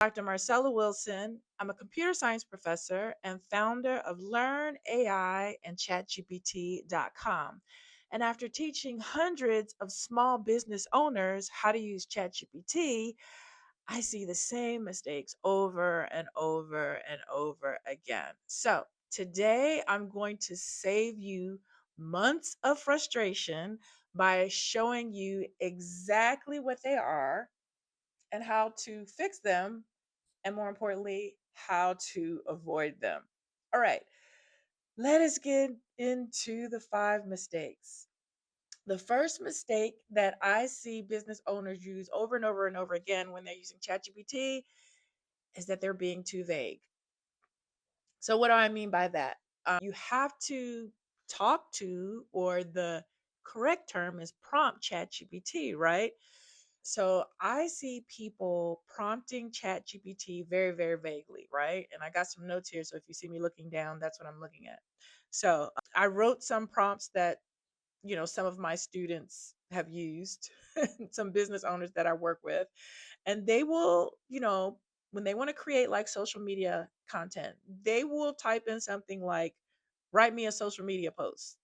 Dr. Marcella Wilson. I'm a computer science professor and founder of Learn AI and ChatGPT.com. And after teaching hundreds of small business owners how to use ChatGPT, I see the same mistakes over and over and over again. So today I'm going to save you months of frustration by showing you exactly what they are and how to fix them, and more importantly, how to avoid them. All right, let us get into the 5 mistakes. The first mistake that I see business owners use over and over and over again when they're using ChatGPT is that they're being too vague. So, what do I mean by that? You have to talk to, or the correct term is prompt ChatGPT, right? So I see people prompting ChatGPT very, very vaguely, right? And I got some notes here. So if you see me looking down, that's what I'm looking at. So I wrote some prompts that, some of my students have used, some business owners that I work with, and they will, when they want to create like social media content, they will type in something like, write me a social media post,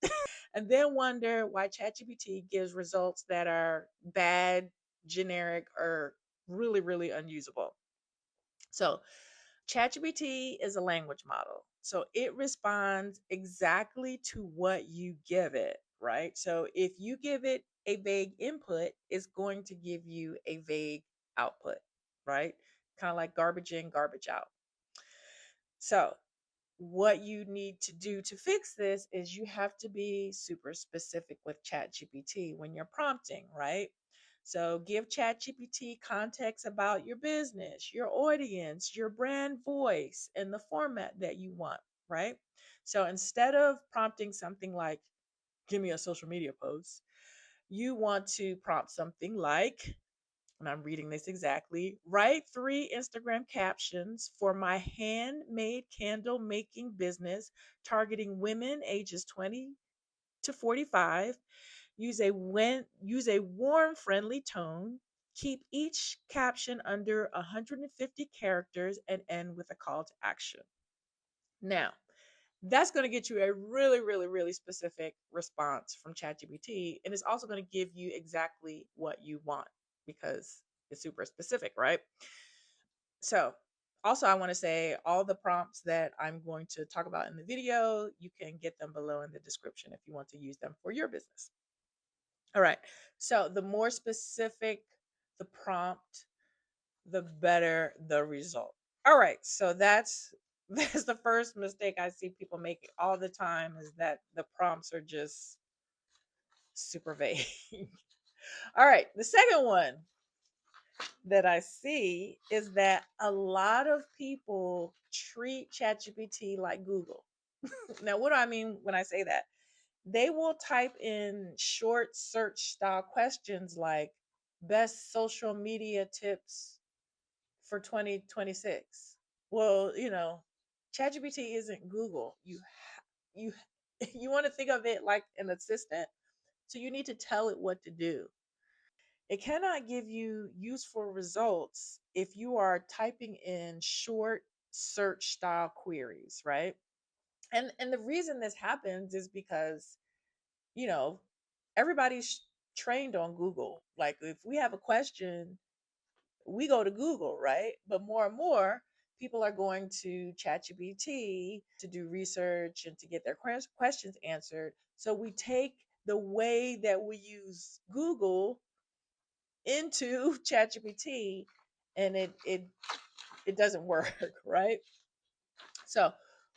and then wonder why ChatGPT gives results that are bad, generic, or really, really unusable. So, ChatGPT is a language model. So, it responds exactly to what you give it, right? So, if you give it a vague input, it's going to give you a vague output, right? Kind of like garbage in, garbage out. So, what you need to do to fix this is you have to be super specific with ChatGPT when you're prompting, right? So give ChatGPT context about your business, your audience, your brand voice, and the format that you want, right? So instead of prompting something like, give me a social media post, you want to prompt something like, and I'm reading this exactly, write 3 Instagram captions for my handmade candle making business targeting women ages 20 to 45. Use a warm, friendly tone. Keep each caption under 150 characters and end with a call to action. Now, that's going to get you a really, really, really specific response from ChatGPT. And it's also going to give you exactly what you want because it's super specific, right? So, also, I want to say all the prompts that I'm going to talk about in the video, you can get them below in the description if you want to use them for your business. All right. So, the more specific the prompt, the better the result. All right. So, that's the first mistake I see people make all the time, is that the prompts are just super vague. All right. The second one that I see is that a lot of people treat ChatGPT like Google. Now, what do I mean when I say that? They will type in short search style questions like best social media tips for 2026. Well, ChatGPT isn't Google. You you want to think of it like an assistant, so you need to tell it what to do. It cannot give you useful results if you are typing in short search style queries, right? And the reason this happens is because, you know, everybody's trained on Google. Like if we have a question, we go to Google, right? But more and more people are going to ChatGPT to do research and to get their questions answered. So we take the way that we use Google into ChatGPT, and it doesn't work, right? So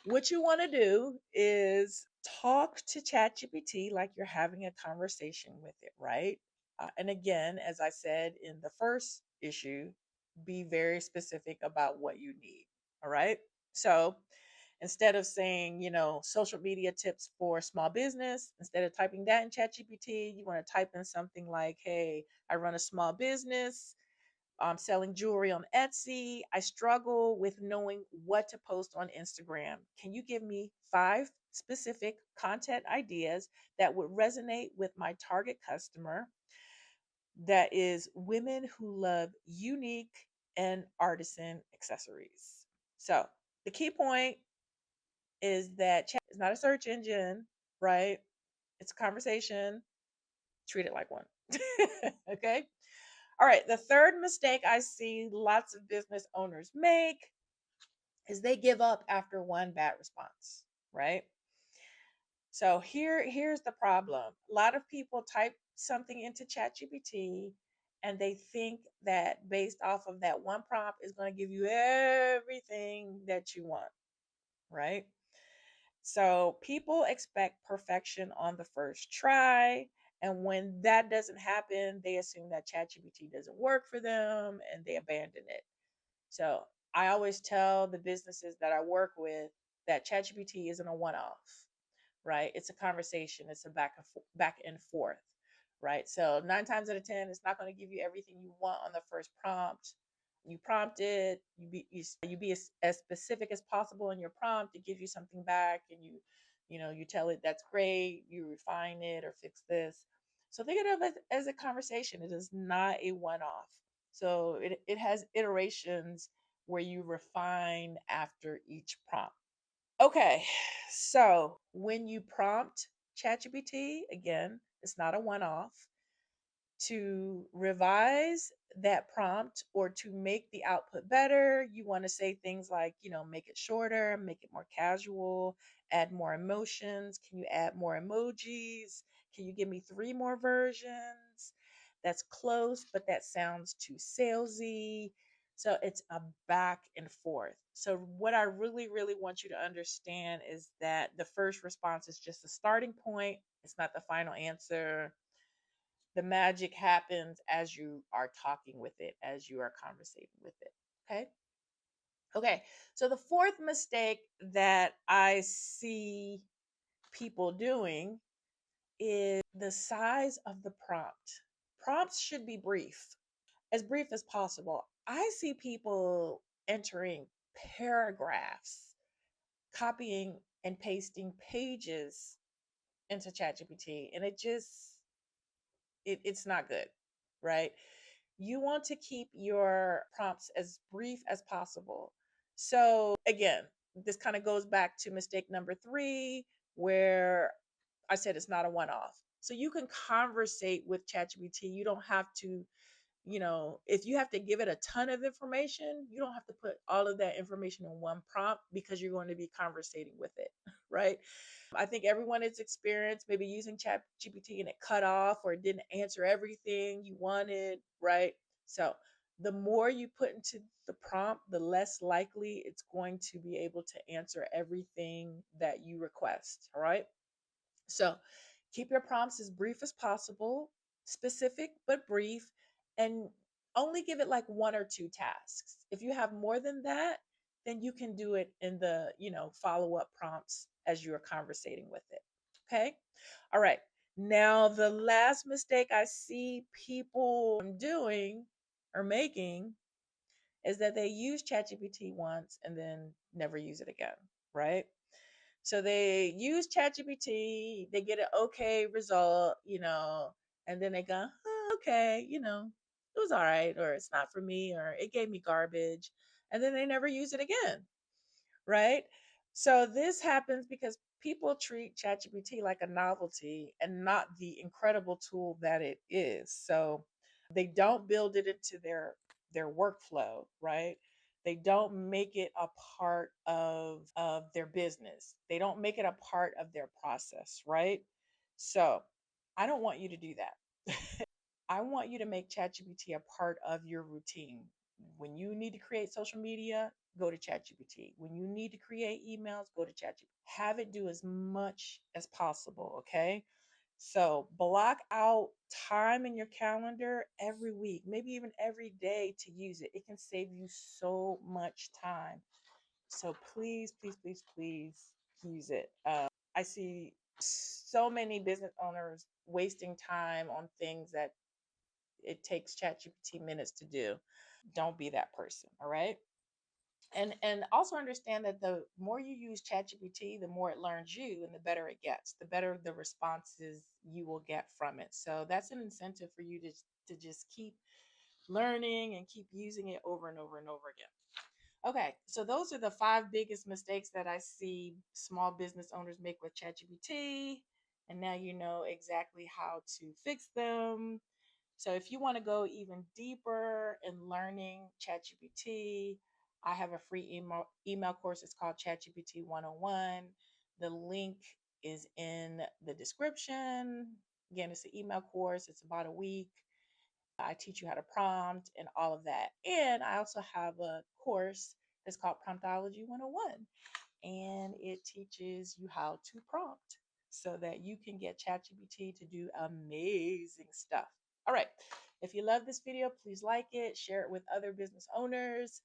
what you want to do is talk to ChatGPT like you're having a conversation with it, right? And again, as I said in the first issue, be very specific about what you need. All right. So instead of saying, social media tips for small business, instead of typing that in ChatGPT, you want to type in something like, hey, I run a small business. I'm selling jewelry on Etsy. I struggle with knowing what to post on Instagram. Can you give me 5 specific content ideas that would resonate with my target customer? That is women who love unique and artisan accessories. So the key point is that chat is not a search engine, right? It's a conversation. Treat it like one. Okay. All right. The third mistake I see lots of business owners make is they give up after one bad response, right? So here's the problem. A lot of people type something into ChatGPT and they think that based off of that one prompt is going to give you everything that you want, right? So people expect perfection on the first try. And when that doesn't happen, they assume that ChatGPT doesn't work for them and they abandon it. So I always tell the businesses that I work with that ChatGPT isn't a one off, right? It's a conversation, it's a back and forth, right? So 9 times out of 10, it's not going to give you everything you want on the first prompt. You prompt it, you be as specific as possible in your prompt. It gives you something back, and you tell it that's great. You refine it or fix this. So think of it as a conversation. It is not a one-off. So it has iterations where you refine after each prompt. Okay, so when you prompt ChatGPT, again, it's not a one off. To revise that prompt or to make the output better, you want to say things like, make it shorter, make it more casual, add more emotions. Can you add more emojis? Can you give me 3 more versions? That's close, but that sounds too salesy. So it's a back and forth. So, what I really, really want you to understand is that the first response is just a starting point, it's not the final answer. The magic happens as you are talking with it, as you are conversating with it. Okay. Okay. So the fourth mistake that I see people doing is the size of the prompt. Prompts should be brief, as brief as possible. I see people entering paragraphs, copying and pasting pages into ChatGPT, and it's not good, right? You want to keep your prompts as brief as possible. So, again, this kind of goes back to mistake number 3, where I said it's not a one off. So, you can conversate with ChatGPT. You don't have to, if you have to give it a ton of information, you don't have to put all of that information in one prompt because you're going to be conversating with it, right? I think everyone has experienced maybe using Chat GPT and it cut off or it didn't answer everything you wanted, right? So the more you put into the prompt, the less likely it's going to be able to answer everything that you request. All right. So keep your prompts as brief as possible, specific but brief, and only give it like 1 or 2 tasks. If you have more than that, then you can do it in the, follow up prompts as you are conversating with it. Okay. All right. Now, the last mistake I see people doing or making is that they use ChatGPT once and then never use it again. Right. So they use ChatGPT, they get an okay result, and then they go, oh, okay, it was all right, or it's not for me, or it gave me garbage. And then they never use it again, right? So this happens because people treat ChatGPT like a novelty and not the incredible tool that it is. So they don't build it into their workflow, right? They don't make it a part of their business. They don't make it a part of their process, right? So I don't want you to do that. I want you to make ChatGPT a part of your routine. When you need to create social media, go to ChatGPT. When you need to create emails, go to ChatGPT. Have it do as much as possible, okay? So block out time in your calendar every week, maybe even every day to use it. It can save you so much time. So please, please, please, please use it. I see so many business owners wasting time on things that it takes ChatGPT minutes to do. Don't be that person, all right? And also understand that the more you use ChatGPT, the more it learns you and the better it gets, the better the responses you will get from it. So that's an incentive for you to just keep learning and keep using it over and over and over again. Okay, so those are the 5 biggest mistakes that I see small business owners make with ChatGPT. And now you know exactly how to fix them. So if you want to go even deeper in learning ChatGPT, I have a free email course. It's called ChatGPT 101. The link is in the description. Again, it's an email course. It's about a week. I teach you how to prompt and all of that. And I also have a course that's called Promptology 101, and it teaches you how to prompt so that you can get ChatGPT to do amazing stuff. All right. If you love this video, please like it, share it with other business owners.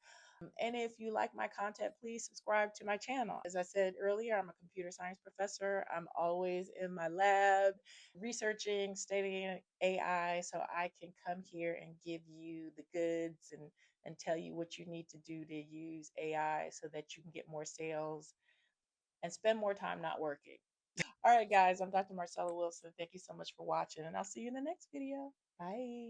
And if you like my content, please subscribe to my channel. As I said earlier, I'm a computer science professor. I'm always in my lab researching, studying AI so I can come here and give you the goods and tell you what you need to do to use AI so that you can get more sales and spend more time not working. All right, guys, I'm Dr. Marcella Wilson. Thank you so much for watching, and I'll see you in the next video. Bye.